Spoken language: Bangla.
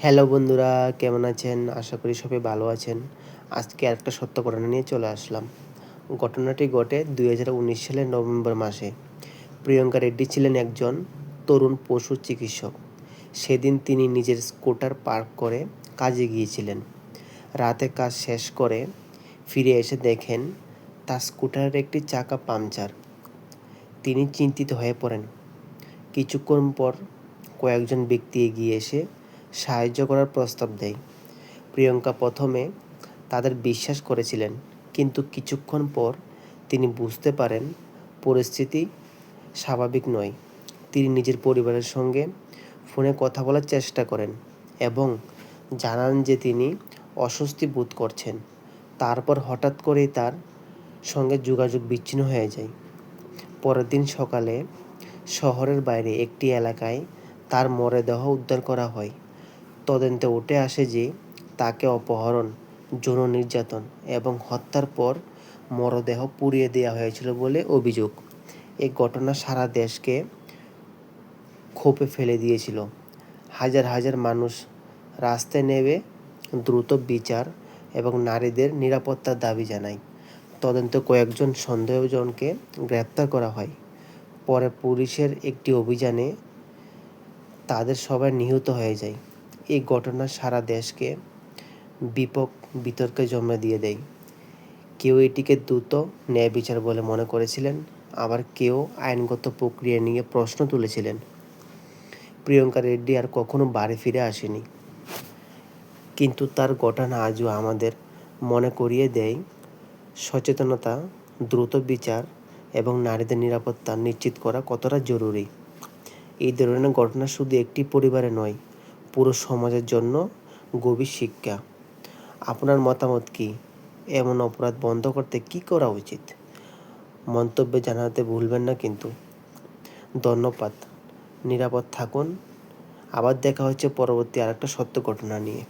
হ্যালো বন্ধুরা, কেমন আছেন? আশা করি সবাই ভালো আছেন। আজকে আরেকটা সত্য ঘটনা নিয়ে চলে আসলাম। ঘটনাটি ঘটে 2019 সালের নভেম্বর মাসে। প্রিয়াঙ্কা রেড্ডি ছিলেন একজন তরুণ পশু চিকিৎসক। সেদিন তিনি নিজের স্কুটার পার্ক করে কাজে গিয়েছিলেন। রাতে কাজ শেষ করে ফিরে এসে দেখেন তার স্কুটারের একটি চাকা পাংচার। তিনি চিন্তিত হয়ে পড়েন। কিছুক্ষণ পর কয়েকজন ব্যক্তি এগিয়ে এসে সাহায্য করার প্রস্তাব দেয়। প্রিয়াঙ্কা প্রথমে তাদের বিশ্বাস করেছিলেন, কিন্তু কিছুক্ষণ পর তিনি বুঝতে পারেন পরিস্থিতি স্বাভাবিক নয়। তিনি নিজের পরিবারের সঙ্গে ফোনে কথা বলার চেষ্টা করেন এবং জানান যে তিনি অস্বস্তি বোধ করছেন। তারপর হঠাৎ করেই তার সঙ্গে যোগাযোগ বিচ্ছিন্ন হয়ে যায়। পরের দিন সকালে শহরের বাইরে একটি এলাকায় তার মরদেহ উদ্ধার করা হয়। তদন্তে উঠে আসে যে তাকে অপহরণ, যৌন নির্যাতন এবং হত্যার পর মরদেহ পুড়িয়ে দেওয়া হয়েছিল বলে অভিযোগ। এই ঘটনা সারা দেশকে ক্ষোভে ফেলে দিয়েছিল। হাজার হাজার মানুষ রাস্তায় নেমে দ্রুত বিচার এবং নারীদের নিরাপত্তার দাবি জানায়। তদন্তে কয়েকজন সন্দেহজনকে গ্রেপ্তার করা হয়। পরে পুলিশের একটি অভিযানে তাদের সবাই নিহত হয়ে যায়। এই ঘটনা সারা দেশকে বিতর্কে জন্ম দিয়ে দেয়। কেউ এটিকে দ্রুত ন্যায় বিচার বলে মনে করেছিলেন, আবার কেউ আইনগত প্রক্রিয়া নিয়ে প্রশ্ন তুলেছিলেন। প্রিয়াঙ্কা রেড্ডি আর কখনো বাড়ি ফিরে আসেনি, কিন্তু তার ঘটনা আজও আমাদের মনে করিয়ে দেয় সচেতনতা, দ্রুত বিচার এবং নারীদের নিরাপত্তা নিশ্চিত করা কতটা জরুরি। এই ধরনের ঘটনা শুধু একটি পরিবারে নয়, পুরো সমাজের জন্য গভীর শিক্ষা। আপনার মতামত কি? এমন অপরাধ বন্ধ করতে কী করা উচিত? মন্তব্যে জানাতে ভুলবেন না কিন্তু। ধন্যবাদ। নিরাপদ থাকুন। আবার দেখা হচ্ছে পরবর্তী আরেকটা সত্য ঘটনা নিয়ে।